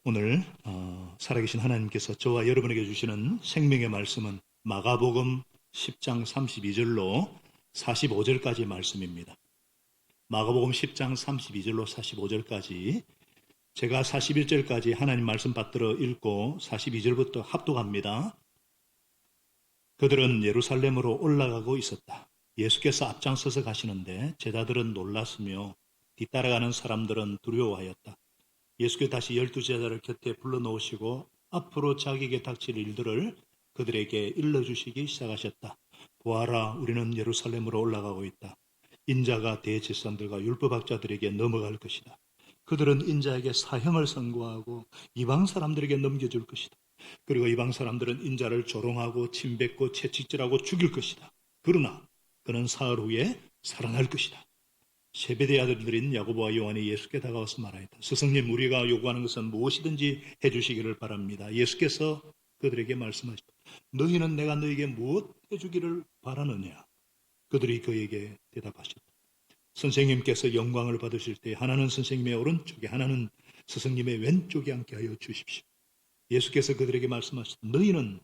오늘 살아계신 하나님께서 저와 여러분에게 주시는 생명의 말씀은 마가복음 10장 32절로 45절까지 말씀입니다. 마가복음 10장 32절로 45절까지 제가 41절까지 하나님 말씀 받들어 읽고 42절부터 합독합니다. 그들은 예루살렘으로 올라가고 있었다. 예수께서 앞장서서 가시는데 제자들은 놀랐으며 뒤따라가는 사람들은 두려워하였다. 예수께서 다시 12제자를 곁에 불러놓으시고 앞으로 자기에게 닥칠 일들을 그들에게 일러주시기 시작하셨다. 보아라, 우리는 예루살렘으로 올라가고 있다. 인자가 대제사장들과 율법학자들에게 넘어갈 것이다. 그들은 인자에게 사형을 선고하고 이방 사람들에게 넘겨줄 것이다. 그리고 이방 사람들은 인자를 조롱하고 침뱉고 채찍질하고 죽일 것이다. 그러나 그는 사흘 후에 살아날 것이다. 세베대의 아들들인 야고보와 요한이 예수께 다가와서 말하였다. 스승님, 우리가 요구하는 것은 무엇이든지 해주시기를 바랍니다. 예수께서 그들에게 말씀하셨다. 너희는 내가 너희에게 무엇 해주기를 바라느냐? 그들이 그에게 대답하셨다. 선생님께서 영광을 받으실 때 하나는 선생님의 오른쪽에 하나는 스승님의 왼쪽에 앉게 하여 주십시오. 예수께서 그들에게 말씀하셨다. 너희는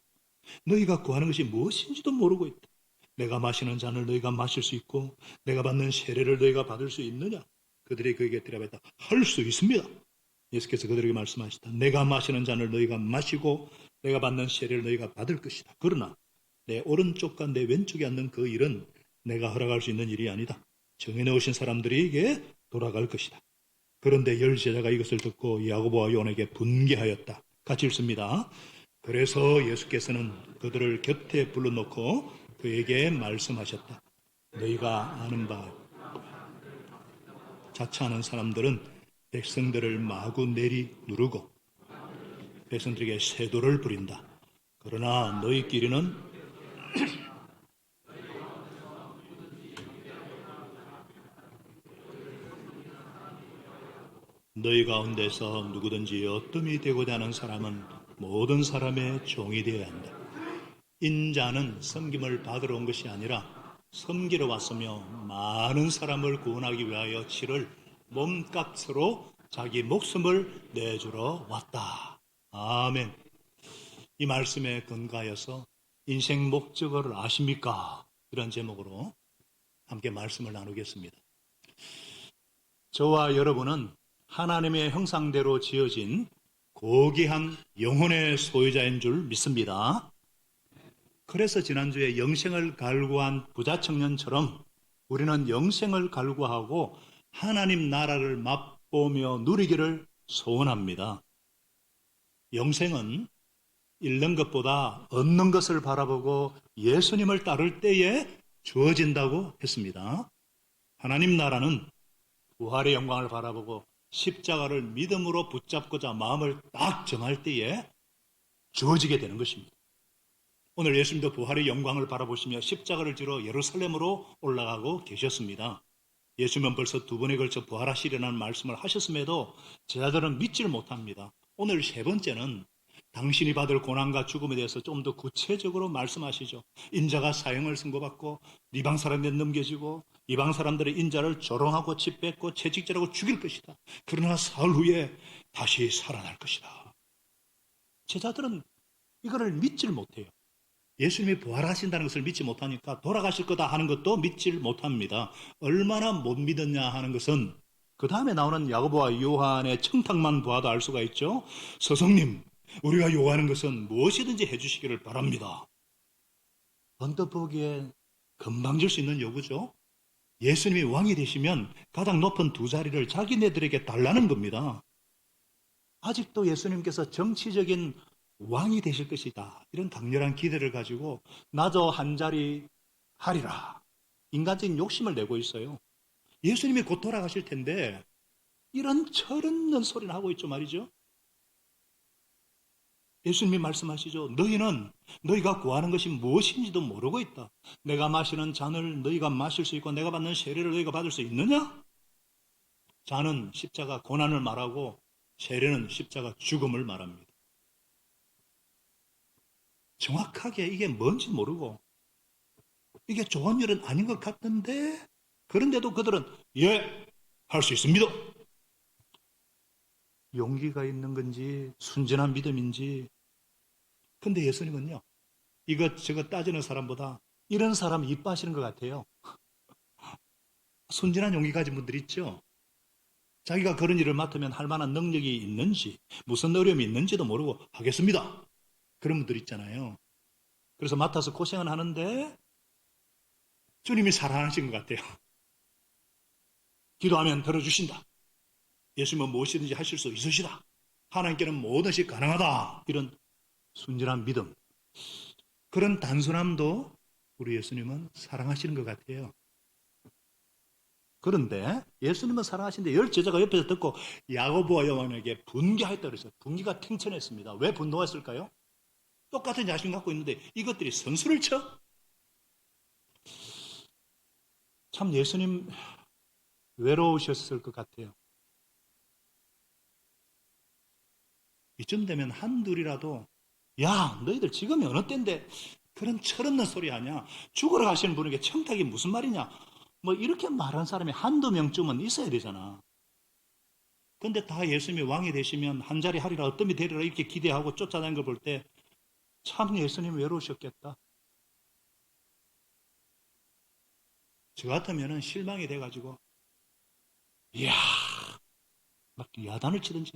너희가 구하는 것이 무엇인지도 모르고 있다. 내가 마시는 잔을 너희가 마실 수 있고 내가 받는 세례를 너희가 받을 수 있느냐? 그들이 그에게 대답했다. 할 수 있습니다. 예수께서 그들에게 말씀하셨다. 내가 마시는 잔을 너희가 마시고 내가 받는 세례를 너희가 받을 것이다. 그러나 내 오른쪽과 내 왼쪽에 앉는 그 일은 내가 허락할 수 있는 일이 아니다. 정해놓으신 사람들에게 돌아갈 것이다. 그런데 열 제자가 이것을 듣고 야고보와 요한에게 분개하였다. 같이 읽습니다. 그래서 예수께서는 그들을 곁에 불러놓고 그에게 말씀하셨다. 너희가 아는 바 자처하는 사람들은 백성들을 마구 내리 누르고 백성들에게 세도를 부린다. 그러나 너희끼리는 너희 가운데서 누구든지 어뜸이 되고자 하는 사람은 모든 사람의 종이 되어야 한다. 인자는 섬김을 받으러 온 것이 아니라 섬기러 왔으며 많은 사람을 구원하기 위하여 치를 몸값으로 자기 목숨을 내주러 왔다. 아멘. 이 말씀에 근거하여서 인생 목적을 아십니까? 이런 제목으로 함께 말씀을 나누겠습니다. 저와 여러분은 하나님의 형상대로 지어진 고귀한 영혼의 소유자인 줄 믿습니다. 그래서 지난주에 영생을 갈구한 부자 청년처럼 우리는 영생을 갈구하고 하나님 나라를 맛보며 누리기를 소원합니다. 영생은 잃는 것보다 얻는 것을 바라보고 예수님을 따를 때에 주어진다고 했습니다. 하나님 나라는 부활의 영광을 바라보고 십자가를 믿음으로 붙잡고자 마음을 딱 정할 때에 주어지게 되는 것입니다. 오늘 예수님도 부활의 영광을 바라보시며 십자가를 지러 예루살렘으로 올라가고 계셨습니다. 예수님은 벌써 두 번에 걸쳐 부활하시리라는 말씀을 하셨음에도 제자들은 믿지를 못합니다. 오늘 세 번째는 당신이 받을 고난과 죽음에 대해서 좀 더 구체적으로 말씀하시죠. 인자가 사형을 선고받고 이방 사람들에 넘겨지고 이방 사람들의 인자를 조롱하고 짓뱉고 채찍질하고 죽일 것이다. 그러나 사흘 후에 다시 살아날 것이다. 제자들은 이거를 믿지를 못해요. 예수님이 부활하신다는 것을 믿지 못하니까 돌아가실 거다 하는 것도 믿질 못합니다. 얼마나 못 믿었냐 하는 것은 그 다음에 나오는 야고보와 요한의 청탁만 보아도 알 수가 있죠. 스승님, 우리가 요구하는 것은 무엇이든지 해주시기를 바랍니다. 언뜻 보기에 금방 줄 수 있는 요구죠. 예수님이 왕이 되시면 가장 높은 두 자리를 자기네들에게 달라는 겁니다. 아직도 예수님께서 정치적인 왕이 되실 것이다. 이런 강렬한 기대를 가지고 나도 한 자리 하리라. 인간적인 욕심을 내고 있어요. 예수님이 곧 돌아가실 텐데 이런 철없는 소리를 하고 있죠 말이죠. 예수님이 말씀하시죠. 너희는 너희가 구하는 것이 무엇인지도 모르고 있다. 내가 마시는 잔을 너희가 마실 수 있고 내가 받는 세례를 너희가 받을 수 있느냐? 잔은 십자가 고난을 말하고 세례는 십자가 죽음을 말합니다. 정확하게 이게 뭔지 모르고 이게 좋은 일은 아닌 것 같은데 그런데도 그들은 예, 할 수 있습니다. 용기가 있는 건지 순전한 믿음인지. 근데 예수님은요, 이것저것 따지는 사람보다 이런 사람 이뻐하시는 것 같아요. 순진한 용기 가진 분들 있죠. 자기가 그런 일을 맡으면 할 만한 능력이 있는지, 무슨 어려움이 있는지도 모르고 하겠습니다. 그런 분들 있잖아요. 그래서 맡아서 고생은 하는데 주님이 사랑하신 것 같아요. 기도하면 들어주신다. 예수님은 무엇이든지 하실 수 있으시다. 하나님께는 모든 것이 가능하다. 이런 순진한 믿음. 그런 단순함도 우리 예수님은 사랑하시는 것 같아요. 그런데 예수님은 사랑하시는데 열 제자가 옆에서 듣고 야고보와 요한에게 분개하였다 그랬어요. 분기가 탱천했습니다. 왜 분노했을까요? 똑같은 자신 갖고 있는데 이것들이 선수를 쳐? 참 예수님 외로우셨을 것 같아요. 이쯤 되면 한둘이라도 야 너희들 지금이 어느 때인데 그런 철없는 소리 하냐? 죽으러 가시는 분에게 청탁이 무슨 말이냐? 뭐 이렇게 말하는 사람이 한두 명쯤은 있어야 되잖아. 근데 다 예수님이 왕이 되시면 한 자리 하리라 어떤 이 되리라 이렇게 기대하고 쫓아다니는 걸 볼 때 참 예수님 외로우셨겠다. 저 같으면 실망이 돼가지고 이야 막 야단을 치든지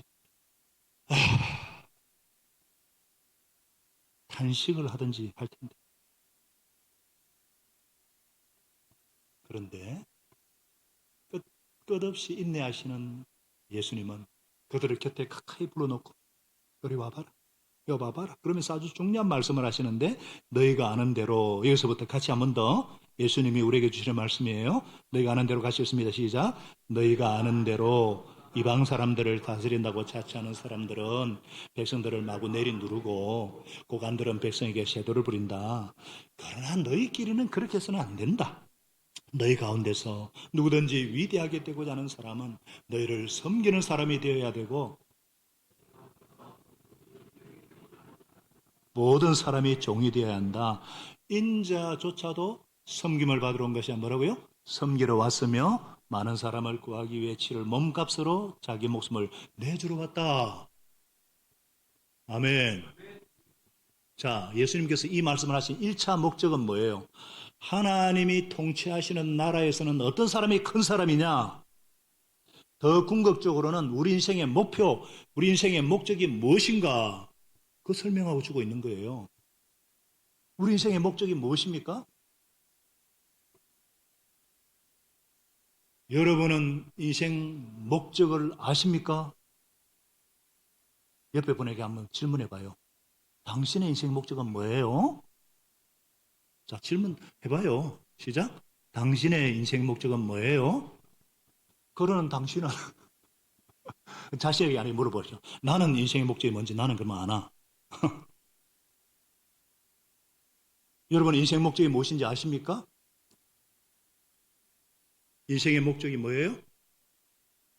탄식을 하든지 할 텐데. 그런데 끝없이 인내하시는 예수님은 그들을 곁에 가까이 불러놓고 이리 와봐라. 여기 봐봐라. 그러면서 아주 중요한 말씀을 하시는데 너희가 아는 대로 여기서부터 같이 한 번 더 예수님이 우리에게 주시는 말씀이에요. 너희가 아는 대로 같이 읽습니다. 시작. 너희가 아는 대로 이방 사람들을 다스린다고 자처하는 사람들은 백성들을 마구 내리누르고 고관들은 백성에게 세도를 부린다. 그러나 너희끼리는 그렇게 해서는 안 된다. 너희 가운데서 누구든지 위대하게 되고자 하는 사람은 너희를 섬기는 사람이 되어야 되고 모든 사람이 종이 되어야 한다. 인자조차도 섬김을 받으러 온 것이 뭐라고요? 섬기러 왔으며 많은 사람을 구하기 위해 치를 몸값으로 자기 목숨을 내주러 왔다. 아멘. 자, 예수님께서 이 말씀을 하신 1차 목적은 뭐예요? 하나님이 통치하시는 나라에서는 어떤 사람이 큰 사람이냐? 더 궁극적으로는 우리 인생의 목표, 우리 인생의 목적이 무엇인가? 그 설명하고 주고 있는 거예요. 우리 인생의 목적이 무엇입니까? 여러분은 인생 목적을 아십니까? 옆에 분에게 한번 질문해 봐요. 당신의 인생 목적은 뭐예요? 자, 질문해 봐요. 시작. 당신의 인생 목적은 뭐예요? 그러는 당신은 자신에게 아니 물어보죠. 나는 인생의 목적이 뭔지 나는 그러면 아나? 여러분 인생 목적이 무엇인지 아십니까? 인생의 목적이 뭐예요?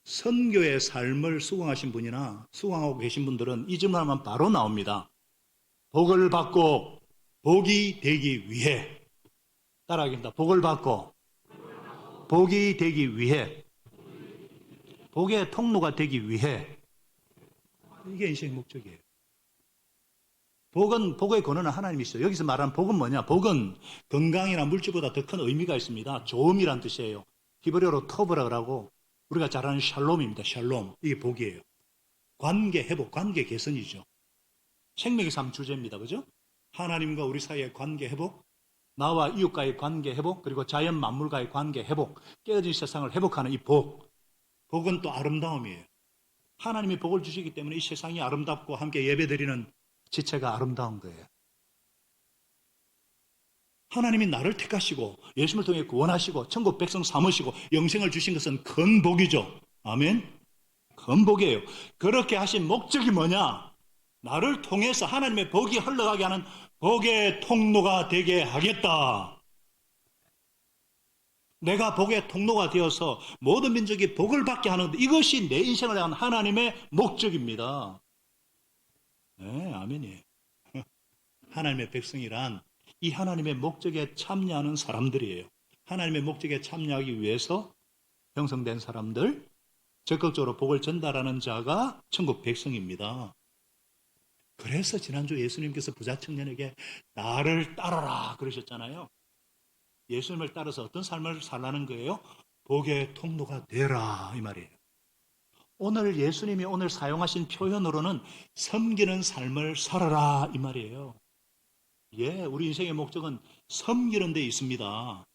선교의 삶을 수강하신 분이나 수강하고 계신 분들은 이 질문하면 바로 나옵니다. 복을 받고 복이 되기 위해 따라하겠습니다. 복을 받고 복이 되기 위해 복의 통로가 되기 위해 이게 인생의 목적이에요. 복은 복의 근원은 하나님이시죠. 여기서 말하는 복은 뭐냐? 복은 건강이나 물질보다 더 큰 의미가 있습니다. 좋음이란 뜻이에요. 히브리어로 터브라 그러고 우리가 잘 아는 샬롬입니다. 샬롬. 이게 복이에요. 관계 회복, 관계 개선이죠. 생명의 삶 주제입니다. 그죠? 하나님과 우리 사이의 관계 회복, 나와 이웃과의 관계 회복, 그리고 자연 만물과의 관계 회복, 깨어진 세상을 회복하는 이 복. 복은 또 아름다움이에요. 하나님이 복을 주시기 때문에 이 세상이 아름답고 함께 예배드리는 지체가 아름다운 거예요. 하나님이 나를 택하시고 예수님을 통해 구원하시고 천국 백성 삼으시고 영생을 주신 것은 큰 복이죠. 아멘. 큰 복이에요. 그렇게 하신 목적이 뭐냐? 나를 통해서 하나님의 복이 흘러가게 하는 복의 통로가 되게 하겠다. 내가 복의 통로가 되어서 모든 민족이 복을 받게 하는 이것이 내 인생을 향한 하나님의 목적입니다. 네, 아멘이에요. 하나님의 백성이란 이 하나님의 목적에 참여하는 사람들이에요. 하나님의 목적에 참여하기 위해서 형성된 사람들, 적극적으로 복을 전달하는 자가 천국 백성입니다. 그래서 지난주 예수님께서 부자 청년에게 나를 따라라 그러셨잖아요. 예수님을 따라서 어떤 삶을 살라는 거예요? 복의 통로가 되라 이 말이에요. 오늘 예수님이 오늘 사용하신 표현으로는 섬기는 삶을 살아라 이 말이에요. 예, 우리 인생의 목적은 섬기는 데 있습니다.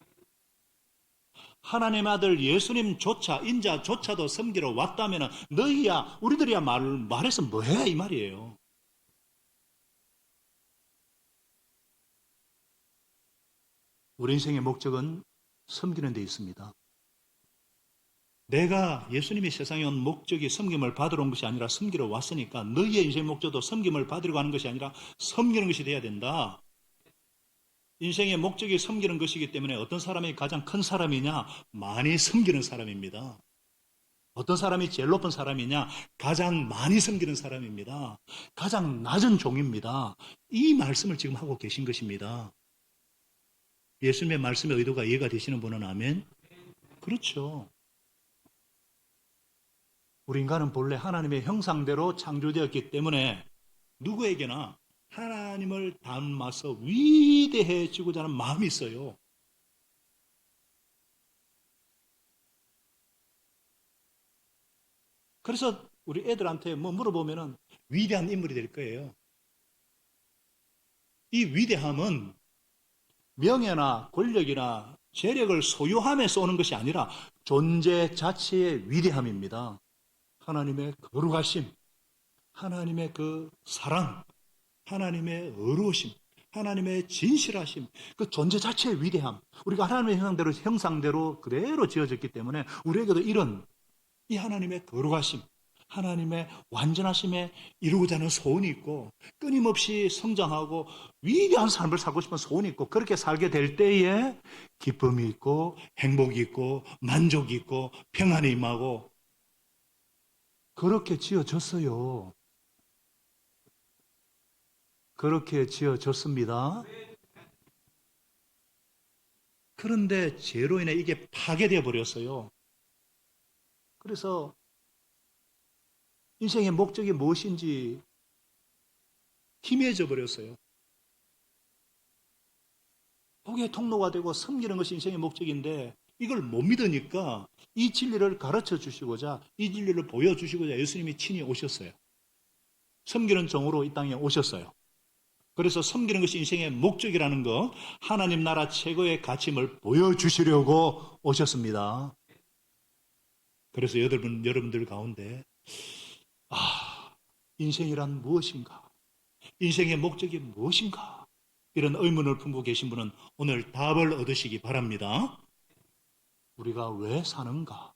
하나님의 아들 예수님조차 인자조차도 섬기러 왔다면 너희야 우리들이야 말해서 뭐해 이 말이에요. 우리 인생의 목적은 섬기는 데 있습니다. 내가 예수님이 세상에 온 목적이 섬김을 받으러 온 것이 아니라 섬기러 왔으니까 너희의 인생의 목적도 섬김을 받으려고 하는 것이 아니라 섬기는 것이 돼야 된다. 인생의 목적이 섬기는 것이기 때문에 어떤 사람이 가장 큰 사람이냐? 많이 섬기는 사람입니다. 어떤 사람이 제일 높은 사람이냐? 가장 많이 섬기는 사람입니다. 가장 낮은 종입니다. 이 말씀을 지금 하고 계신 것입니다. 예수님의 말씀의 의도가 이해가 되시는 분은 아멘? 그렇죠. 우리 인간은 본래 하나님의 형상대로 창조되었기 때문에 누구에게나 하나님을 닮아서 위대해지고자 하는 마음이 있어요. 그래서 우리 애들한테 뭐 물어보면은 위대한 인물이 될 거예요. 이 위대함은 명예나 권력이나 재력을 소유함에서 오는 것이 아니라 존재 자체의 위대함입니다. 하나님의 거룩하심, 하나님의 그 사랑, 하나님의 의로우심, 하나님의 진실하심, 그 존재 자체의 위대함. 우리가 하나님의 형상대로 그대로 지어졌기 때문에 우리에게도 이런 이 하나님의 거룩하심, 하나님의 완전하심에 이루고자 하는 소원이 있고 끊임없이 성장하고 위대한 삶을 살고 싶은 소원이 있고 그렇게 살게 될 때에 기쁨이 있고 행복이 있고 만족이 있고 평안이 임하고 그렇게 지어졌어요. 그렇게 지어졌습니다. 그런데 죄로 인해 이게 파괴되어 버렸어요. 그래서 인생의 목적이 무엇인지 희미해져 버렸어요. 복의 통로가 되고 섬기는 것이 인생의 목적인데 이걸 못 믿으니까 이 진리를 가르쳐 주시고자 이 진리를 보여주시고자 예수님이 친히 오셨어요. 섬기는 종으로 이 땅에 오셨어요. 그래서 섬기는 것이 인생의 목적이라는 것, 하나님 나라 최고의 가치임을 보여주시려고 오셨습니다. 그래서 여러분들 가운데 인생이란 무엇인가? 인생의 목적이 무엇인가? 이런 의문을 품고 계신 분은 오늘 답을 얻으시기 바랍니다. 우리가 왜 사는가?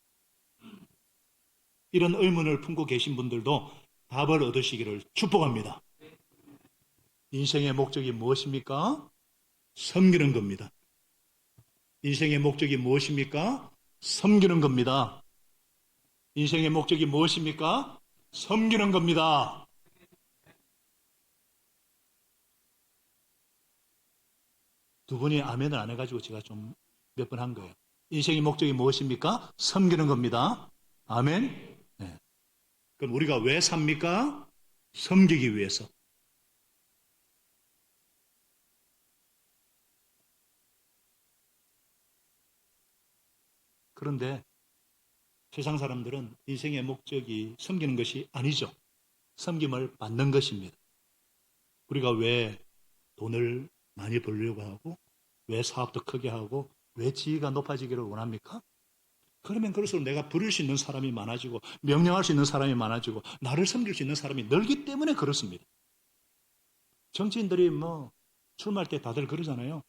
이런 의문을 품고 계신 분들도 답을 얻으시기를 축복합니다. 인생의 목적이 무엇입니까? 섬기는 겁니다. 인생의 목적이 무엇입니까? 섬기는 겁니다. 인생의 목적이 무엇입니까? 섬기는 겁니다. 두 분이 아멘을 안 해가지고 제가 좀 몇 번 한 거예요. 인생의 목적이 무엇입니까? 섬기는 겁니다. 아멘? 네. 그럼 우리가 왜 삽니까? 섬기기 위해서. 그런데 세상 사람들은 인생의 목적이 섬기는 것이 아니죠. 섬김을 받는 것입니다. 우리가 왜 돈을 많이 벌려고 하고 왜 사업도 크게 하고 왜 지위가 높아지기를 원합니까? 그러면 그럴수록 내가 부릴 수 있는 사람이 많아지고 명령할 수 있는 사람이 많아지고 나를 섬길 수 있는 사람이 늘기 때문에 그렇습니다. 정치인들이 뭐 출마할 때 다들 그러잖아요.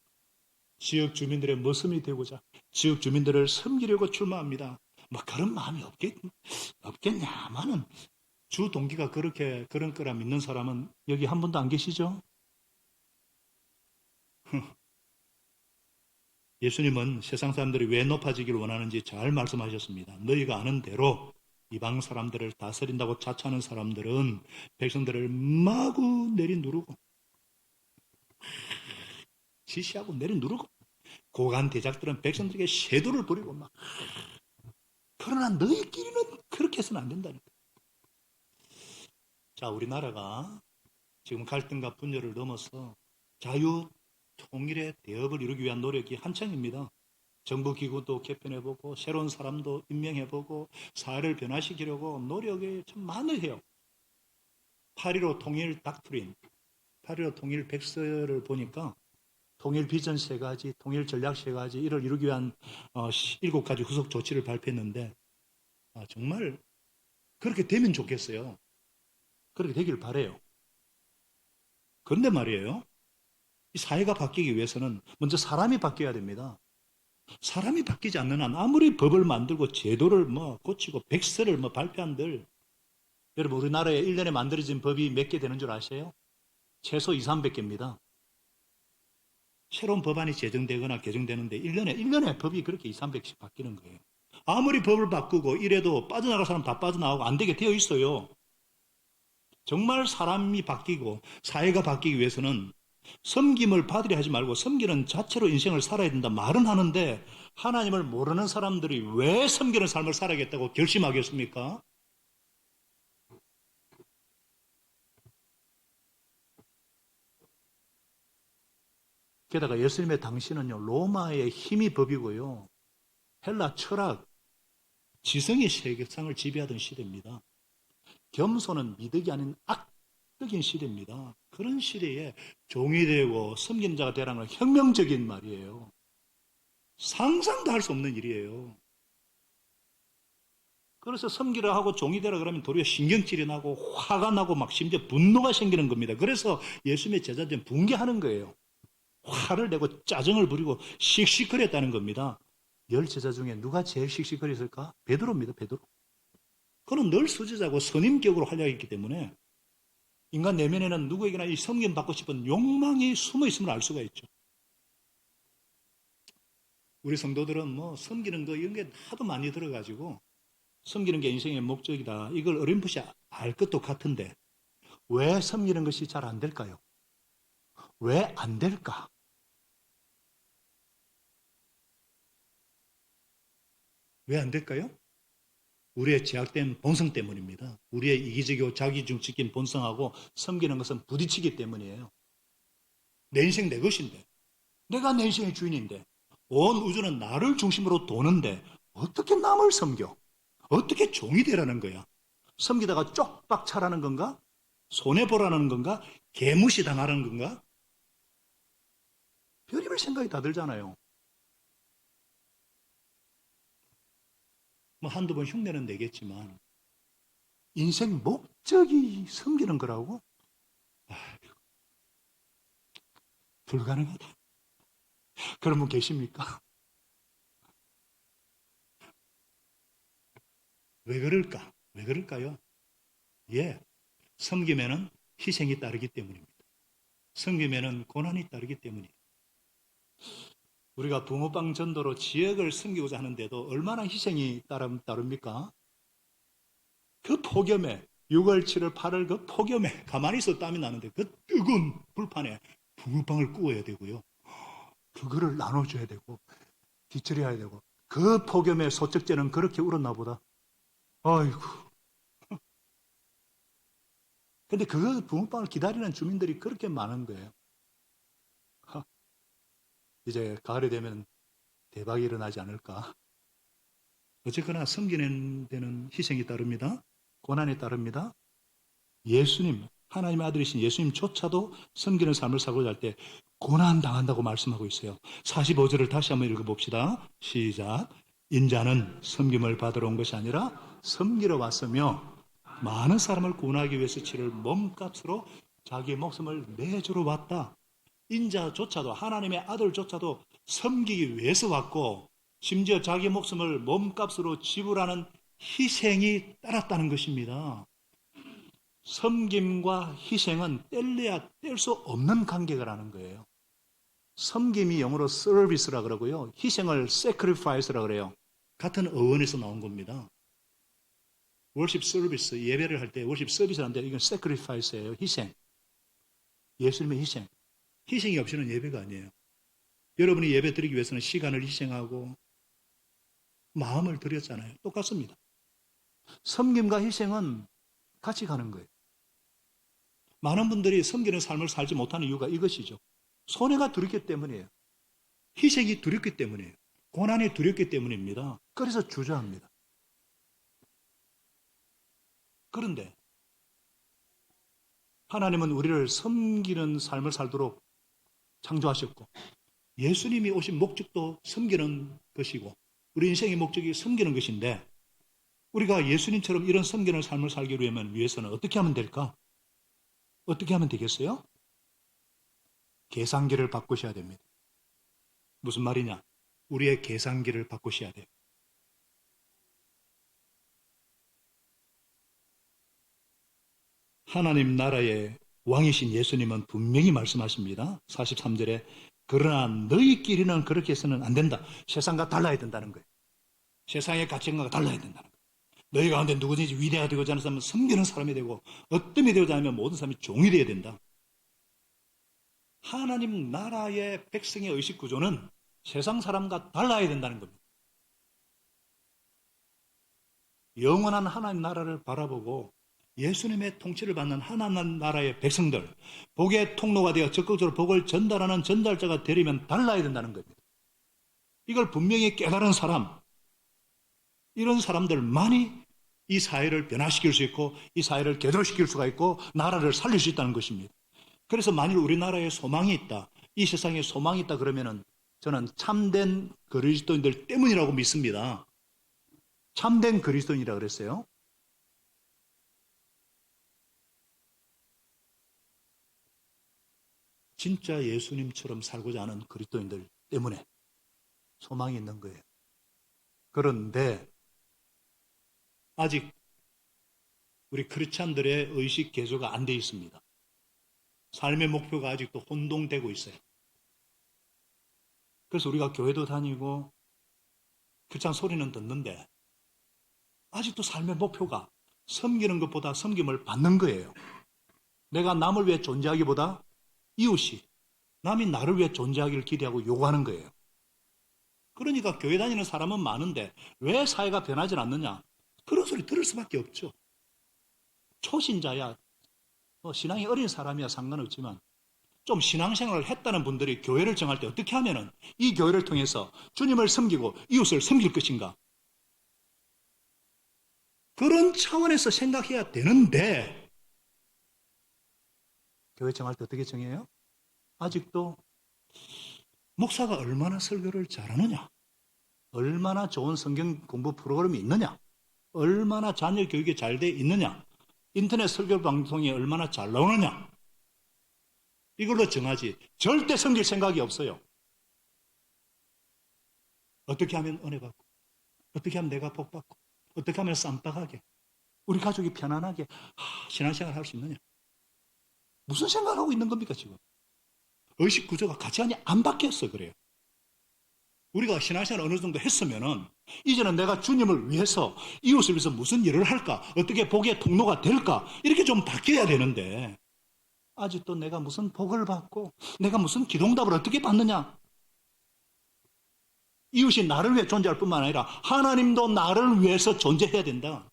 지역 주민들의 머슴이 되고자 지역 주민들을 섬기려고 출마합니다. 뭐 그런 마음이 없겠냐마는 주 동기가 그런 거라 믿는 사람은 여기 한 분도 안 계시죠? 예수님은 세상 사람들이 왜 높아지기를 원하는지 잘 말씀하셨습니다. 너희가 아는 대로 이방 사람들을 다스린다고 자처하는 사람들은 백성들을 마구 내리누르고 지시하고 내리누르고 고관 대작들은 백성들에게 쇄도를 부리고 막 그러나 너희끼리는 그렇게 해서는 안 된다니까. 자, 우리나라가 지금 갈등과 분열을 넘어서 자유 통일의 대업을 이루기 위한 노력이 한창입니다. 정부 기구도 개편해보고 새로운 사람도 임명해보고 사회를 변화시키려고 노력이 참 많으해요. 8.15 통일 닥트린, 8.15 통일 백서를 보니까 통일 비전 3가지, 통일 전략 3가지, 이를 이루기 위한 7가지 후속 조치를 발표했는데 정말 그렇게 되면 좋겠어요. 그렇게 되길 바라요. 그런데 말이에요. 이 사회가 바뀌기 위해서는 먼저 사람이 바뀌어야 됩니다. 사람이 바뀌지 않는 한 아무리 법을 만들고 제도를 고치고 백서를 발표한들, 여러분 우리나라에 1년에 만들어진 법이 몇 개 되는 줄 아세요? 최소 2, 300개입니다. 새로운 법안이 제정되거나 개정되는데 1년에 법이 그렇게 2, 300씩 바뀌는 거예요. 아무리 법을 바꾸고 이래도 빠져나갈 사람 다 빠져나가고 안 되게 되어 있어요. 정말 사람이 바뀌고 사회가 바뀌기 위해서는 섬김을 받으려 하지 말고 섬기는 자체로 인생을 살아야 된다 말은 하는데, 하나님을 모르는 사람들이 왜 섬기는 삶을 살아야겠다고 결심하겠습니까? 게다가 예수님의 당시는요, 로마의 힘이 법이고요, 헬라 철학, 지성이 세계상을 지배하던 시대입니다. 겸손은 미덕이 아닌 악덕인 시대입니다. 그런 시대에 종이 되고 섬기는 자가 되라는 건 혁명적인 말이에요. 상상도 할 수 없는 일이에요. 그래서 섬기라 하고 종이 되라 그러면 도리어 신경질이 나고 화가 나고 막 심지어 분노가 생기는 겁니다. 그래서 예수님의 제자들은 붕괴하는 거예요. 화를 내고 짜증을 부리고 씩씩거렸다는 겁니다. 10제자 중에 누가 제일 씩씩거렸을까? 베드로입니다. 베드로. 그는 늘 수제자고 선임격으로 활약했기 때문에 인간 내면에는 누구에게나 이 섬김 받고 싶은 욕망이 숨어 있음을 알 수가 있죠. 우리 성도들은 섬기는 거 이런 게 하도 많이 들어가지고 섬기는 게 인생의 목적이다, 이걸 어렴풋이 알 것도 같은데 왜 섬기는 것이 잘 안 될까요? 왜 안 될까? 왜 안 될까요? 우리의 제약된 본성 때문입니다. 우리의 이기적이고 자기중심적인 본성하고 섬기는 것은 부딪히기 때문이에요. 내 인생 내 것인데, 내가 내 인생의 주인인데, 온 우주는 나를 중심으로 도는데 어떻게 남을 섬겨? 어떻게 종이 되라는 거야? 섬기다가 쪽박 차라는 건가? 손해보라는 건가? 개무시 당하는 건가? 별의별 생각이 다 들잖아요. 한두 번 흉내는 내겠지만 인생 목적이 섬기는 거라고? 아이고, 불가능하다. 그런 분 계십니까? 왜 그럴까? 왜 그럴까요? 예, 섬김에는 희생이 따르기 때문입니다. 섬김에는 고난이 따르기 때문이에요. 우리가 붕어빵 전도로 지역을 섬기고자 하는데도 얼마나 희생이 따릅니까? 그 폭염에 6월, 7월, 8월 그 폭염에 가만히 있어도 땀이 나는데 그 뜨거운 불판에 붕어빵을 구워야 되고요. 그거를 나눠줘야 되고 뒤처리해야 되고, 그 폭염에 소쩍제는 그렇게 울었나 보다. 아이고. 근데 그 붕어빵을 기다리는 주민들이 그렇게 많은 거예요. 이제 가을이 되면 대박이 일어나지 않을까. 어쨌거나 섬기는 데는 희생이 따릅니다. 고난이 따릅니다. 예수님, 하나님의 아들이신 예수님조차도 섬기는 삶을 살고자 할 때 고난 당한다고 말씀하고 있어요. 45절을 다시 한번 읽어봅시다. 시작. 인자는 섬김을 받으러 온 것이 아니라 섬기러 왔으며 많은 사람을 구원하기 위해서 치를 몸값으로 자기의 목숨을 내주러 왔다. 인자조차도, 하나님의 아들조차도 섬기기 위해서 왔고, 심지어 자기 목숨을 몸값으로 지불하는 희생이 따랐다는 것입니다. 섬김과 희생은 뗄래야 뗄 수 없는 관계라는 거예요. 섬김이 영어로 service라 그러고요, 희생을 sacrifice라 그래요. 같은 어원에서 나온 겁니다. worship service, 예배를 할 때 worship service를 하는데 이건 sacrifice예요. 희생. 예수님의 희생. 희생이 없이는 예배가 아니에요. 여러분이 예배 드리기 위해서는 시간을 희생하고 마음을 들였잖아요. 똑같습니다. 섬김과 희생은 같이 가는 거예요. 많은 분들이 섬기는 삶을 살지 못하는 이유가 이것이죠. 손해가 두렵기 때문이에요. 희생이 두렵기 때문이에요. 고난이 두렵기 때문입니다. 그래서 주저합니다. 그런데 하나님은 우리를 섬기는 삶을 살도록 창조하셨고, 예수님이 오신 목적도 섬기는 것이고, 우리 인생의 목적이 섬기는 것인데, 우리가 예수님처럼 이런 섬기는 삶을 살기 위해서는 어떻게 하면 될까? 어떻게 하면 되겠어요? 계산기를 바꾸셔야 됩니다. 무슨 말이냐? 우리의 계산기를 바꾸셔야 돼요. 하나님 나라의 왕이신 예수님은 분명히 말씀하십니다. 43절에 그러나 너희끼리는 그렇게 해서는 안 된다. 세상과 달라야 된다는 거예요. 세상의 가치관과 달라야 된다는 거예요. 너희 가운데 누구든지 위대하게 되고자 하는 사람은 섬기는 사람이 되고 어떤 이 되고자 하면 모든 사람이 종이 되어야 된다. 하나님 나라의 백성의 의식 구조는 세상 사람과 달라야 된다는 겁니다. 영원한 하나님 나라를 바라보고 예수님의 통치를 받는 하나님 나라의 백성들, 복의 통로가 되어 적극적으로 복을 전달하는 전달자가 되려면 달라야 된다는 겁니다. 이걸 분명히 깨달은 사람, 이런 사람들만이 이 사회를 변화시킬 수 있고 이 사회를 개조시킬 수가 있고 나라를 살릴 수 있다는 것입니다. 그래서 만일 우리나라에 소망이 있다, 이 세상에 소망이 있다 그러면은 저는 참된 그리스도인들 때문이라고 믿습니다. 참된 그리스도인이라 그랬어요. 진짜 예수님처럼 살고자 하는 그리스도인들 때문에 소망이 있는 거예요. 그런데 아직 우리 크리스찬들의 의식 개조가 안 돼 있습니다. 삶의 목표가 아직도 혼동되고 있어요. 그래서 우리가 교회도 다니고 크리스찬 소리는 듣는데 아직도 삶의 목표가 섬기는 것보다 섬김을 받는 거예요. 내가 남을 위해 존재하기보다 이웃이 남이 나를 위해 존재하기를 기대하고 요구하는 거예요. 그러니까 교회 다니는 사람은 많은데 왜 사회가 변하지 않느냐? 그런 소리 들을 수밖에 없죠. 초신자야, 신앙이 어린 사람이야 상관없지만 좀 신앙생활을 했다는 분들이 교회를 정할 때 어떻게 하면은 이 교회를 통해서 주님을 섬기고 이웃을 섬길 것인가? 그런 차원에서 생각해야 되는데 교회 정할 때 어떻게 정해요? 아직도 목사가 얼마나 설교를 잘하느냐? 얼마나 좋은 성경 공부 프로그램이 있느냐? 얼마나 자녀 교육이 잘 돼 있느냐? 인터넷 설교 방송이 얼마나 잘 나오느냐? 이걸로 정하지. 절대 섬길 생각이 없어요. 어떻게 하면 은혜 받고, 어떻게 하면 내가 복 받고, 어떻게 하면 쌈박하게, 우리 가족이 편안하게 신앙생활 할 수 있느냐? 무슨 생각을 하고 있는 겁니까 지금? 의식 구조가 가치관이 안 바뀌었어 그래요. 우리가 신앙생활 어느 정도 했으면은 이제는 내가 주님을 위해서 이웃을 위해서 무슨 일을 할까? 어떻게 복의 통로가 될까? 이렇게 좀 바뀌어야 되는데 아직도 내가 무슨 복을 받고 내가 무슨 기도응답을 어떻게 받느냐? 이웃이 나를 위해 존재할 뿐만 아니라 하나님도 나를 위해서 존재해야 된다.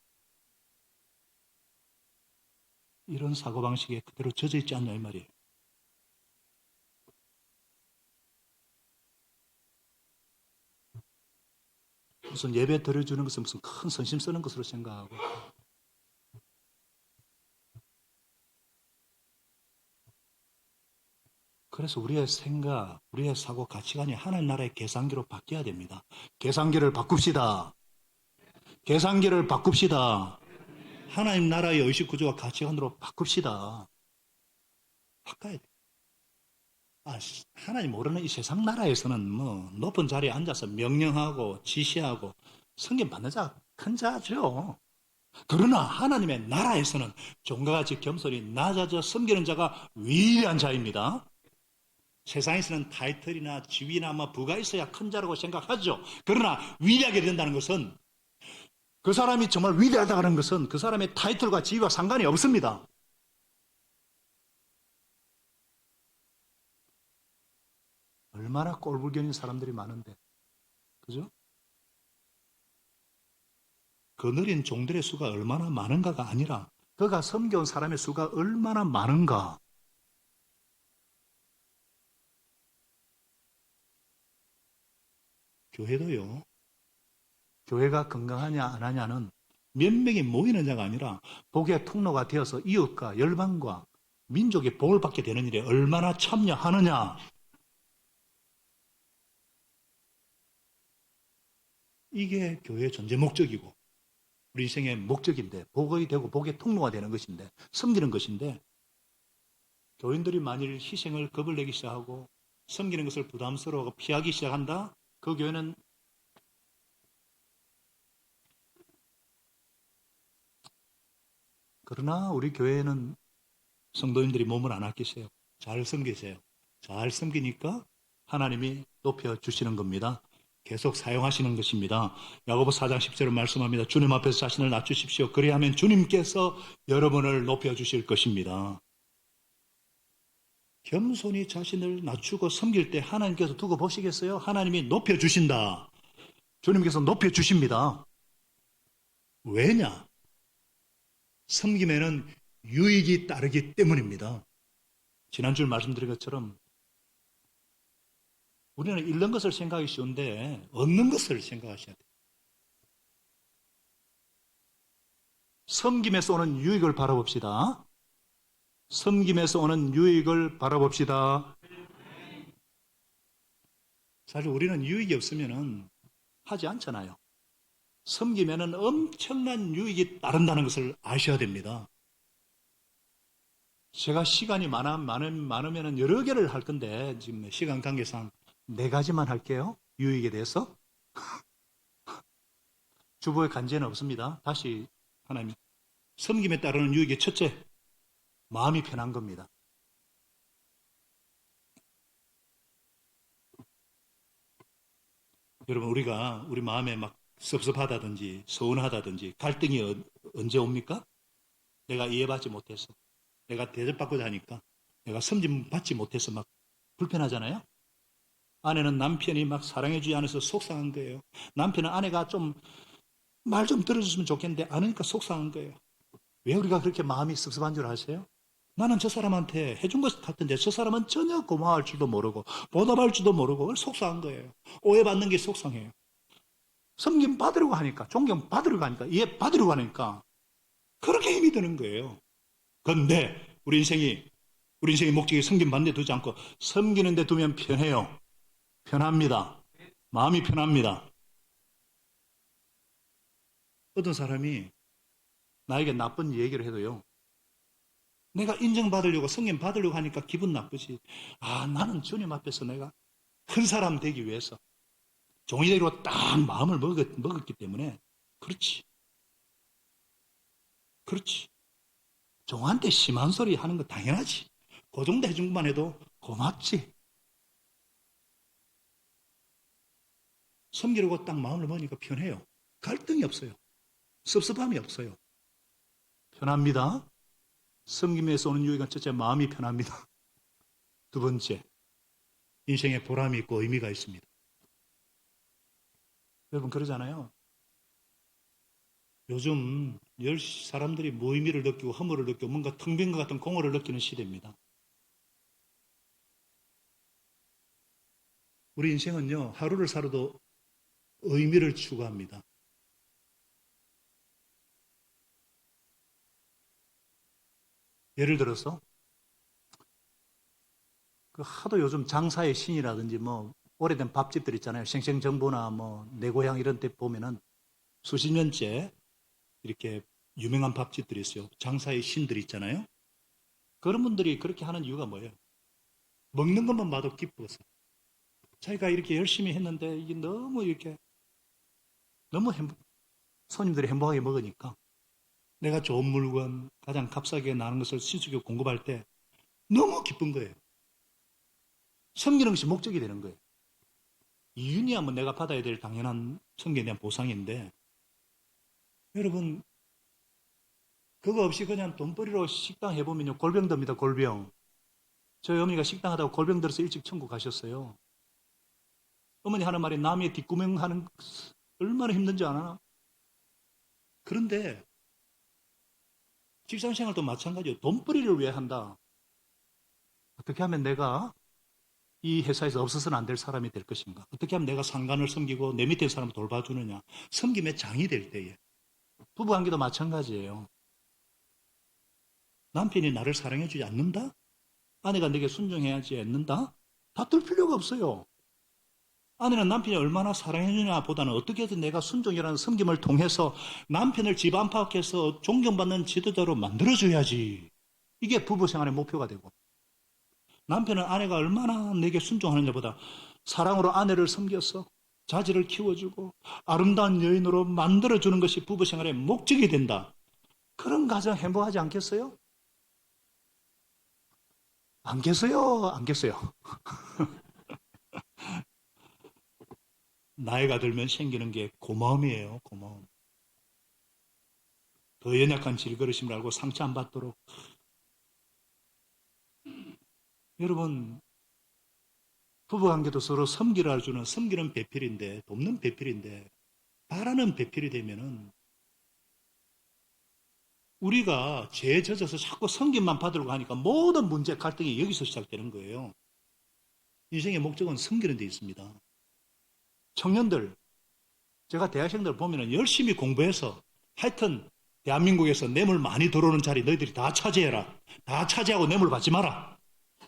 이런 사고방식에 그대로 젖어 있지 않냐 이 말이에요. 무슨 예배 드려주는 것은 무슨 큰 선심 쓰는 것으로 생각하고 그래서 우리의 생각, 우리의 사고, 가치관이 하나님 나라의 계산기로 바뀌어야 됩니다. 계산기를 바꿉시다. 계산기를 바꿉시다. 하나님 나라의 의식 구조와 가치관으로 바꿉시다. 바꿔야 돼. 하나님 모르는 이 세상 나라에서는 뭐 높은 자리에 앉아서 명령하고 지시하고 성경 받는 자 큰 자죠. 그러나 하나님의 나라에서는 종과 같이 겸손히 낮아져 섬기는 자가 위대한 자입니다. 세상에서는 타이틀이나 지위나 뭐 부가 있어야 큰 자라고 생각하죠. 그러나 위대하게 된다는 것은 그 사람이 정말 위대하다는 것은 그 사람의 타이틀과 지위와 상관이 없습니다. 얼마나 꼴불견인 사람들이 많은데, 그죠? 거느린 종들의 수가 얼마나 많은가가 아니라 그가 섬겨온 사람의 수가 얼마나 많은가. 교회도요. 교회가 건강하냐 안 하냐는 몇 명이 모이는 자가 아니라 복의 통로가 되어서 이웃과 열방과 민족의 복을 받게 되는 일에 얼마나 참여하느냐. 이게 교회의 존재 목적이고 우리 인생의 목적인데, 복이 되고 복의 통로가 되는 것인데, 섬기는 것인데, 교인들이 만일 희생을 겁을 내기 시작하고 섬기는 것을 부담스러워하고 피하기 시작한다? 그 교회는 그러나 우리 교회는 성도님들이 몸을 안 아끼세요. 잘 섬기세요. 잘 섬기니까 하나님이 높여주시는 겁니다. 계속 사용하시는 것입니다. 야고보 4장 10절은 말씀합니다. 주님 앞에서 자신을 낮추십시오. 그리하면 주님께서 여러분을 높여주실 것입니다. 겸손히 자신을 낮추고 섬길 때 하나님께서 두고 보시겠어요? 하나님이 높여주신다. 주님께서 높여주십니다. 왜냐? 섬김에는 유익이 따르기 때문입니다. 지난주 말씀드린 것처럼 우리는 잃는 것을 생각하기 쉬운데 얻는 것을 생각하셔야 돼요. 섬김에서 오는 유익을 바라봅시다. 섬김에서 오는 유익을 바라봅시다. 사실 우리는 유익이 없으면 하지 않잖아요. 섬기면 엄청난 유익이 따른다는 것을 아셔야 됩니다. 제가 시간이 많으면 여러 개를 할 건데 지금 시간 관계상 4가지만 할게요. 유익에 대해서. 주부의 간제는 없습니다. 다시 하나님. 섬김에 따르는 유익의 첫째, 마음이 편한 겁니다. 여러분, 우리가 우리 마음에 막 섭섭하다든지 서운하다든지 갈등이 언제 옵니까? 내가 이해받지 못해서, 내가 대접받고자 하니까, 내가 섬김받지 못해서 막 불편하잖아요. 아내는 남편이 막 사랑해주지 않아서 속상한 거예요. 남편은 아내가 좀 말 좀 들어줬으면 좋겠는데 안 하니까 속상한 거예요. 왜 우리가 그렇게 마음이 섭섭한 줄 아세요? 나는 저 사람한테 해준 것 같은데 저 사람은 전혀 고마워할 줄도 모르고 보답할 줄도 모르고 속상한 거예요. 오해받는 게 속상해요. 섬김 받으려고 하니까, 존경 받으려고 하니까, 이해 받으려고 하니까 그렇게 힘이 드는 거예요. 그런데 우리 인생의 목적이 섬김 받는 데 두지 않고 섬기는 데 두면 편해요. 편합니다. 마음이 편합니다. 어떤 사람이 나에게 나쁜 얘기를 해도요, 내가 인정받으려고 섬김 받으려고 하니까 기분 나쁘지. 아, 나는 주님 앞에서 내가 큰 사람 되기 위해서 종이대로 딱 마음을 먹었기 때문에 그렇지. 종한테 심한 소리 하는 거 당연하지. 그 정도 해준 것만 해도 고맙지. 섬기려고 딱 마음을 먹으니까 편해요. 갈등이 없어요. 섭섭함이 없어요. 편합니다. 섬김에서 오는 유익은 첫째, 마음이 편합니다. 두 번째, 인생에 보람이 있고 의미가 있습니다. 여러분 그러잖아요. 요즘 사람들이 무의미를 느끼고 허물을 느끼고 뭔가 텅 빈 것 같은 공허를 느끼는 시대입니다. 우리 인생은요, 하루를 살아도 의미를 추구합니다. 예를 들어서 하도 요즘 장사의 신이라든지 뭐 오래된 밥집들 있잖아요. 생생정보나 뭐 내 고향 이런 데 보면은 수십 년째 이렇게 유명한 밥집들이 있어요. 장사의 신들이 있잖아요. 그런 분들이 그렇게 하는 이유가 뭐예요? 먹는 것만 봐도 기뻐서. 자기가 이렇게 열심히 했는데 이게 너무 손님들이 행복하게 먹으니까 내가 좋은 물건, 가장 값싸게 나는 것을 신속히 공급할 때 너무 기쁜 거예요. 섬기는 것이 목적이 되는 거예요. 이윤이야 뭐 내가 받아야 될 당연한 섬기에 대한 보상인데, 여러분 그거 없이 그냥 돈벌이로 식당 해보면요, 골병 듭니다. 골병. 저희 어머니가 식당 하다가 골병 들어서 일찍 천국 가셨어요. 어머니 하는 말이 남의 뒷구멍 하는 얼마나 힘든지 아나? 그런데 직장생활도 마찬가지예요. 돈벌이를 왜 한다? 어떻게 하면 내가 이 회사에서 없어서는 안 될 사람이 될 것인가? 어떻게 하면 내가 상관을 섬기고 내 밑에 사람을 돌봐주느냐? 섬김의 장이 될 때에. 부부관계도 마찬가지예요. 남편이 나를 사랑해주지 않는다? 아내가 내게 순종해야지 않는다? 다툴 필요가 없어요. 아내는 남편이 얼마나 사랑해주냐 보다는 어떻게든 내가 순종이라는 섬김을 통해서 남편을 집 안팎에서 존경받는 지도자로 만들어줘야지. 이게 부부 생활의 목표가 되고, 남편은 아내가 얼마나 내게 순종하느냐보다 사랑으로 아내를 섬겨서 자질을 키워주고 아름다운 여인으로 만들어주는 것이 부부 생활의 목적이 된다. 그런 가정 행복하지 않겠어요? 안 계세요? 안 계세요? 나이가 들면 생기는 게 고마움이에요. 고마움. 더 연약한 질그릇임을 알고 상처 안 받도록. 여러분, 부부관계도 서로 섬기라 주는, 섬기는 배필인데, 돕는 배필인데, 바라는 배필이 되면은 우리가 죄에 젖어서 자꾸 섬김만 받으려고 하니까 모든 문제, 갈등이 여기서 시작되는 거예요. 인생의 목적은 섬기는 데 있습니다. 청년들, 제가 대학생들 보면은 열심히 공부해서 하여튼 대한민국에서 뇌물 많이 들어오는 자리 너희들이 다 차지해라. 다 차지하고 뇌물 받지 마라.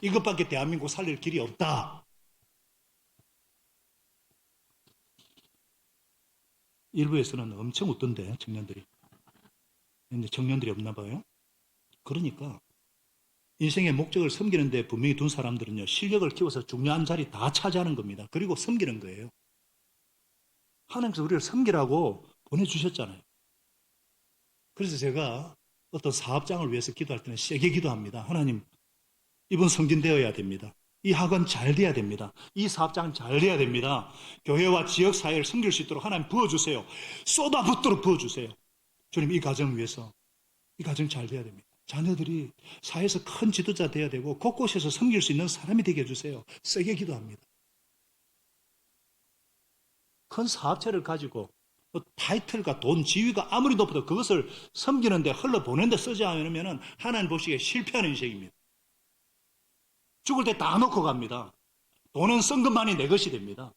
이것밖에 대한민국 살릴 길이 없다. 일부에서는 엄청 웃던데, 청년들이. 근데 청년들이 없나 봐요. 그러니까 인생의 목적을 섬기는데 분명히 둔 사람들은요, 실력을 키워서 중요한 자리 다 차지하는 겁니다. 그리고 섬기는 거예요. 하나님께서 우리를 섬기라고 보내주셨잖아요. 그래서 제가 어떤 사업장을 위해서 기도할 때는 세게 기도합니다. 하나님, 이분 성진되어야 됩니다. 이 학원 잘 돼야 됩니다. 이 사업장 잘 돼야 됩니다. 교회와 지역사회를 섬길 수 있도록 하나님 부어주세요. 쏟아붓도록 부어주세요. 주님, 이 가정 위해서, 이 가정 잘 돼야 됩니다. 자녀들이 사회에서 큰 지도자 돼야 되고 곳곳에서 섬길 수 있는 사람이 되게 해주세요. 세게 기도합니다. 큰 사업체를 가지고 타이틀과 돈, 지위가 아무리 높아도 그것을 섬기는데 흘러보내는데 쓰지 않으면 하나님 보시기에 실패하는 인생입니다. 죽을 때 다 놓고 갑니다. 돈은 쓴 것만이 내 것이 됩니다.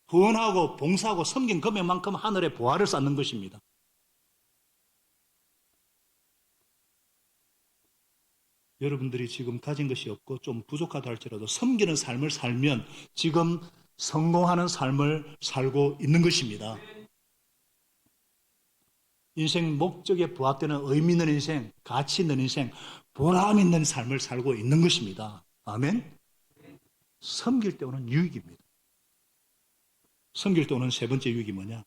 후원하고 봉사하고 섬긴 금액만큼 하늘에 보화를 쌓는 것입니다. 여러분들이 지금 가진 것이 없고 좀 부족하다 할지라도 섬기는 삶을 살면 지금 성공하는 삶을 살고 있는 것입니다. 인생 목적에 부합되는 의미 있는 인생, 가치 있는 인생, 보람 있는 삶을 살고 있는 것입니다. 아멘? 섬길 때 오는 유익입니다. 섬길 때 오는 세 번째 유익이 뭐냐?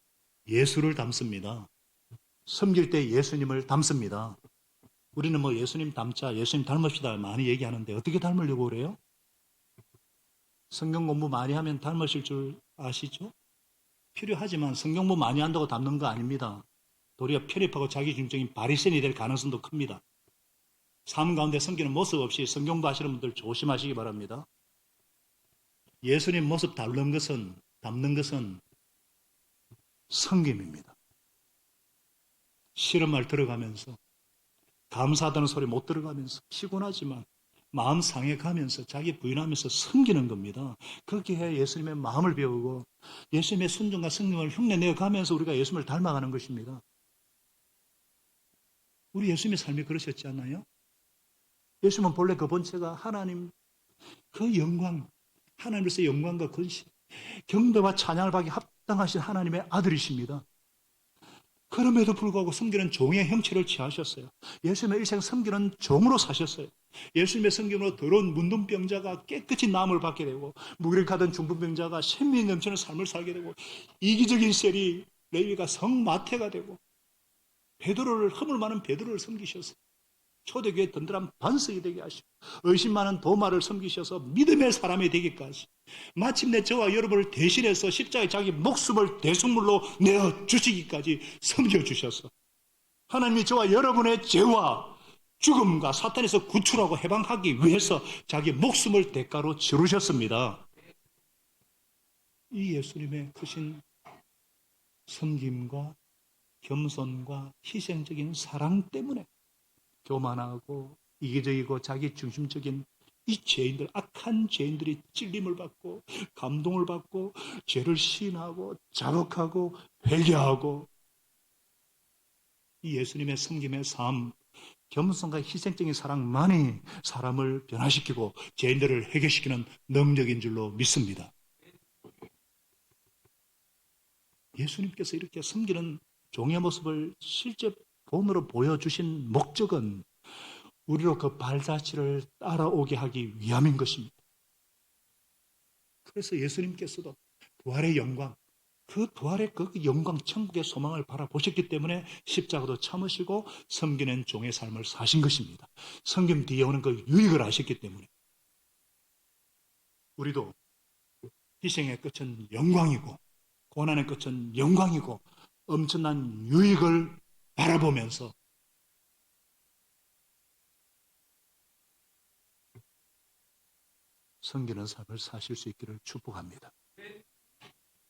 예수를 닮습니다. 섬길 때 예수님을 닮습니다. 우리는 뭐 예수님 닮자, 예수님 닮읍시다 많이 얘기하는데 어떻게 닮으려고 그래요? 성경 공부 많이 하면 닮으실 줄 아시죠? 필요하지만 성경 공부 많이 한다고 닮는 거 아닙니다. 도리어 편입하고 자기중적인 바리새인이 될 가능성도 큽니다. 삶 가운데 섬기는 모습 없이 성경 공부하시는 분들 조심하시기 바랍니다. 예수님 모습 닮는 것은 섬김입니다. 싫은 말 들어가면서 감사하다는 소리 못 들어가면서 피곤하지만 마음 상해가면서 자기 부인하면서 섬기는 겁니다. 그렇게 해야 예수님의 마음을 배우고 예수님의 순종과 성령을 흉내내어 가면서 우리가 예수님을 닮아가는 것입니다. 우리 예수님의 삶이 그러셨지 않나요? 예수님은 본래 그 본체가 하나님 그 영광, 하나님으로서의 영광과 근심, 경배와 찬양을 받기 합당하신 하나님의 아들이십니다. 그럼에도 불구하고 섬기는 종의 형체를 취하셨어요. 예수님의 일생 섬기는 종으로 사셨어요. 예수님의 섬김으로 더러운 문둥병자가 깨끗이 나음을 받게 되고 무기력하던 중풍병자가 생命넘치는 삶을 살게 되고 이기적인 세리 레위가 성마태가 되고 베드로를 허물 많은 베드로를 섬기셨어요. 초대교회 든든한 반석이 되게 하시고 의심 많은 도마를 섬기셔서 믿음의 사람이 되기까지 마침내 저와 여러분을 대신해서 십자가에 자기 목숨을 대속물로 내어주시기까지 섬겨주셔서 하나님이 저와 여러분의 죄와 죽음과 사탄에서 구출하고 해방하기 위해서 자기 목숨을 대가로 치르셨습니다. 이 예수님의 크신 섬김과 겸손과 희생적인 사랑 때문에 교만하고 이기적이고 자기 중심적인 이 죄인들, 악한 죄인들이 찔림을 받고 감동을 받고 죄를 시인하고 자복하고 회개하고 이 예수님의 섬김의 삶, 겸손과 희생적인 사랑만이 사람을 변화시키고 죄인들을 해결시키는 능력인 줄로 믿습니다. 예수님께서 이렇게 섬기는 종의 모습을 실제 본으로 보여주신 목적은 우리로 그 발자취를 따라오게 하기 위함인 것입니다. 그래서 예수님께서도 부활의 영광, 그 부활의 그 영광, 천국의 소망을 바라보셨기 때문에 십자가도 참으시고 섬기는 종의 삶을 사신 것입니다. 섬김 뒤에 오는 그 유익을 아셨기 때문에 우리도 희생의 끝은 영광이고 고난의 끝은 영광이고 엄청난 유익을 바라보면서 섬기는 삶을 사실 수 있기를 축복합니다.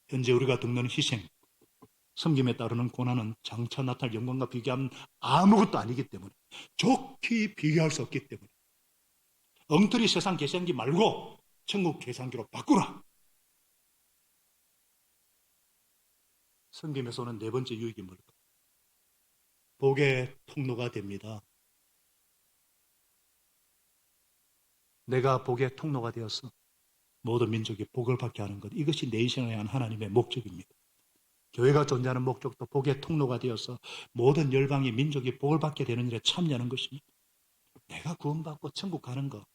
현재 우리가 겪는 희생, 섬김에 따르는 고난은 장차 나타날 영광과 비교하면 아무것도 아니기 때문에, 좋게 비교할 수 없기 때문에 엉터리 세상 계산기 말고 천국 계산기로 바꾸라. 섬김에서 오는 네 번째 유익이 뭘까? 복의 통로가 됩니다. 내가 복의 통로가 되어서 모든 민족이 복을 받게 하는 것, 이것이 내 인생을 향한 하나님의 목적입니다. 교회가 존재하는 목적도 복의 통로가 되어서 모든 열방의 민족이 복을 받게 되는 일에 참여하는 것입니다. 내가 구원받고 천국 가는 것,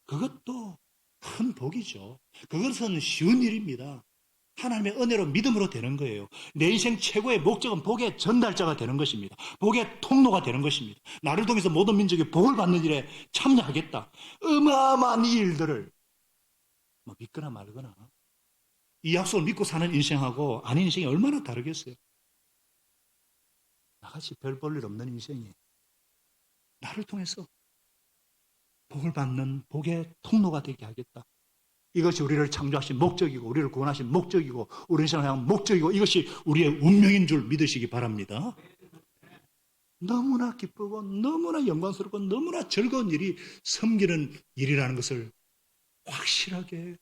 그것도 큰 복이죠. 그것은 쉬운 일입니다. 하나님의 은혜로 믿음으로 되는 거예요. 내 인생 최고의 목적은 복의 전달자가 되는 것입니다. 복의 통로가 되는 것입니다. 나를 통해서 모든 민족이 복을 받는 일에 참여하겠다. 어마어마한 이 일들을 믿거나 말거나 이 약속을 믿고 사는 인생하고 아닌 인생이 얼마나 다르겠어요. 나같이 별 볼 일 없는 인생이 나를 통해서 복을 받는 복의 통로가 되게 하겠다. 이것이 우리를 창조하신 목적이고 우리를 구원하신 목적이고 우리 인생을 향한 목적이고 이것이 우리의 운명인 줄 믿으시기 바랍니다. 너무나 기쁘고 너무나 영광스럽고 너무나 즐거운 일이 섬기는 일이라는 것을 확실하게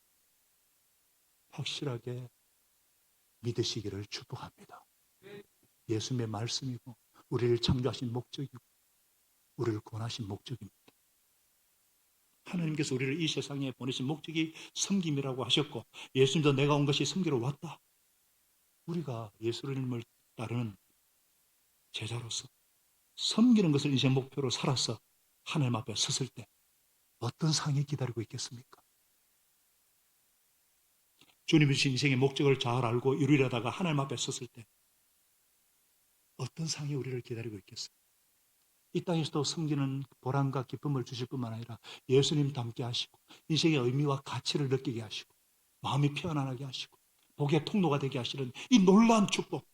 믿으시기를 축복합니다. 예수님의 말씀이고 우리를 창조하신 목적이고 우리를 구원하신 목적입니다. 하나님께서 우리를 이 세상에 보내신 목적이 섬김이라고 하셨고 예수님도 내가 온 것이 섬기러 왔다. 우리가 예수님을 따르는 제자로서 섬기는 것을 인생 목표로 살아서 하나님 앞에 섰을 때 어떤 상이 기다리고 있겠습니까? 주님이 주신 인생의 목적을 잘 알고 이루려다가 하나님 앞에 섰을 때 어떤 상이 우리를 기다리고 있겠어요? 이 땅에서도 섬기는 보람과 기쁨을 주실 뿐만 아니라 예수님 닮게 하시고 인생의 의미와 가치를 느끼게 하시고 마음이 편안하게 하시고 복의 통로가 되게 하시는 이 놀라운 축복,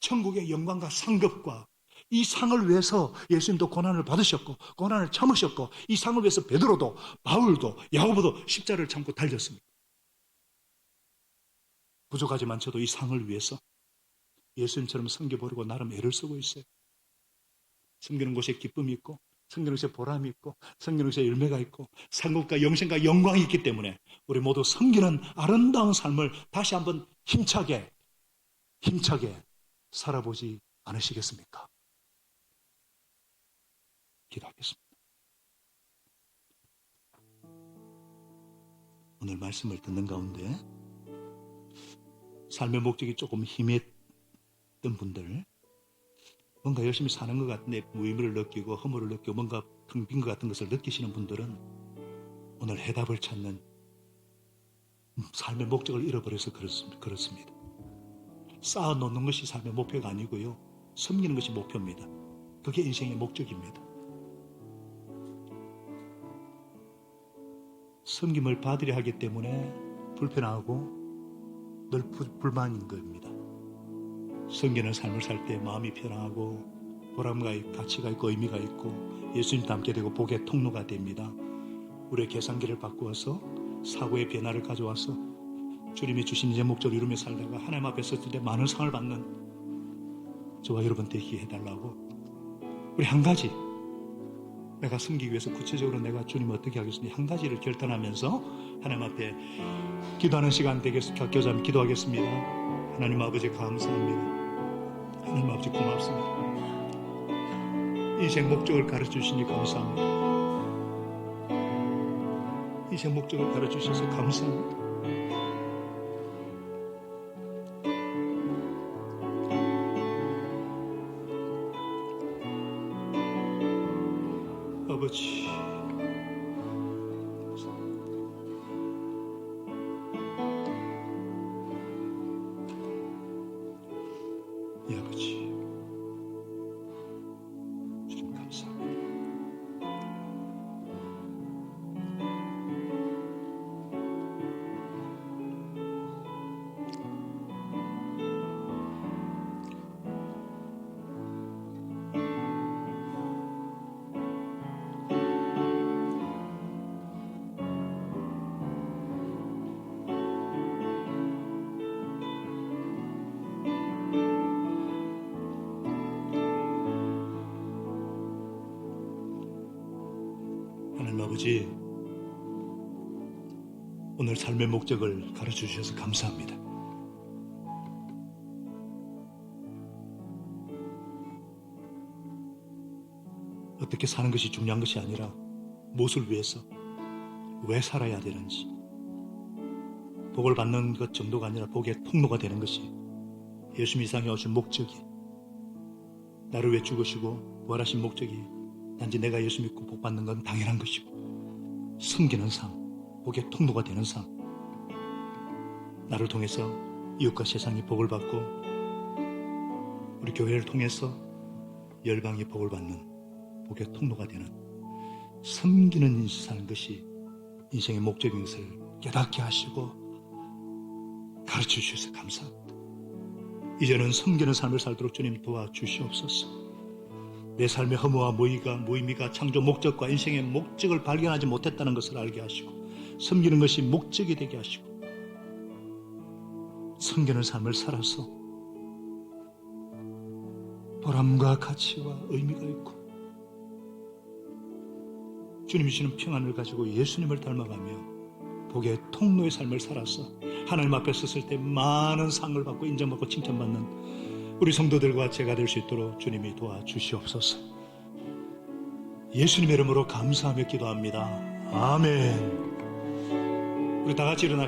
천국의 영광과 상급과 이 상을 위해서 예수님도 고난을 받으셨고 고난을 참으셨고 이 상을 위해서 베드로도 바울도 야고보도 십자를 참고 달렸습니다. 부족하지만 저도 이 상을 위해서 예수님처럼 섬겨보려고 나름 애를 쓰고 있어요. 섬기는 곳에 기쁨이 있고 섬기는 곳에 보람이 있고 섬기는 곳에 열매가 있고 상급과 영생과 영광이 있기 때문에 우리 모두 섬기는 아름다운 삶을 다시 한번 힘차게 살아보지 않으시겠습니까? 기도하겠습니다. 오늘 말씀을 듣는 가운데 삶의 목적이 조금 희미했던 분들, 뭔가 열심히 사는 것 같은데 무의미를 느끼고 허물을 느끼고 뭔가 텅 빈 것 같은 것을 느끼시는 분들은 오늘 해답을 찾는 삶의 목적을 잃어버려서 그렇습니다. 쌓아놓는 것이 삶의 목표가 아니고요, 섬기는 것이 목표입니다. 그게 인생의 목적입니다. 섬김을 받으려 하기 때문에 불편하고 늘 불만인 겁니다. 섬기는 삶을 살 때 마음이 편하고 보람과 가치가 있고 의미가 있고 예수님 닮게 되고 복의 통로가 됩니다. 우리의 계산기를 바꾸어서 사고의 변화를 가져와서 주님이 주신 제 목적을 이루며 살다가 하나님 앞에 섰을 때 많은 상을 받는 저와 여러분 되게 해달라고. 우리 한 가지, 내가 섬기기 위해서 구체적으로 내가 주님 어떻게 하겠습니까? 한 가지를 결단하면서 하나님 앞에 기도하는 시간 되겠습니다. 기도하겠습니다. 하나님 아버지 감사합니다. 하나님 아버지 고맙습니다. 인생 목적을 가르쳐주시니 감사합니다. 인생 목적을 가르쳐주셔서 감사합니다. 아버지, 이 아버지, 주님 감사합니다. 하나님 아버지, 오늘 삶의 목적을 가르쳐 주셔서 감사합니다. 어떻게 사는 것이 중요한 것이 아니라 무엇을 위해서, 왜 살아야 되는지, 복을 받는 것 정도가 아니라 복의 통로가 되는 것이 예수님 이 땅에 오신 목적이, 나를 위해 죽으시고 부활하신 목적이 단지 내가 예수 믿고 복 받는 건 당연한 것이고, 섬기는 삶, 복의 통로가 되는 삶, 나를 통해서 이웃과 세상이 복을 받고 우리 교회를 통해서 열방이 복을 받는 복의 통로가 되는 섬기는 인생 사는 것이 인생의 목적인 것을 깨닫게 하시고 가르쳐 주셔서 감사합니다. 이제는 섬기는 삶을 살도록 주님 도와주시옵소서. 내 삶의 허무와 무의미가 창조 목적과 인생의 목적을 발견하지 못했다는 것을 알게 하시고, 섬기는 것이 목적이 되게 하시고, 섬기는 삶을 살아서 보람과 가치와 의미가 있고 주님이 주시는 평안을 가지고 예수님을 닮아가며 복의 통로의 삶을 살아서 하나님 앞에 섰을 때 많은 상을 받고 인정받고 칭찬받는 우리 성도들과 제가 될 수 있도록 주님이 도와주시옵소서. 예수님의 이름으로 감사하며 기도합니다. 아멘. 우리 다 같이 일어나시죠.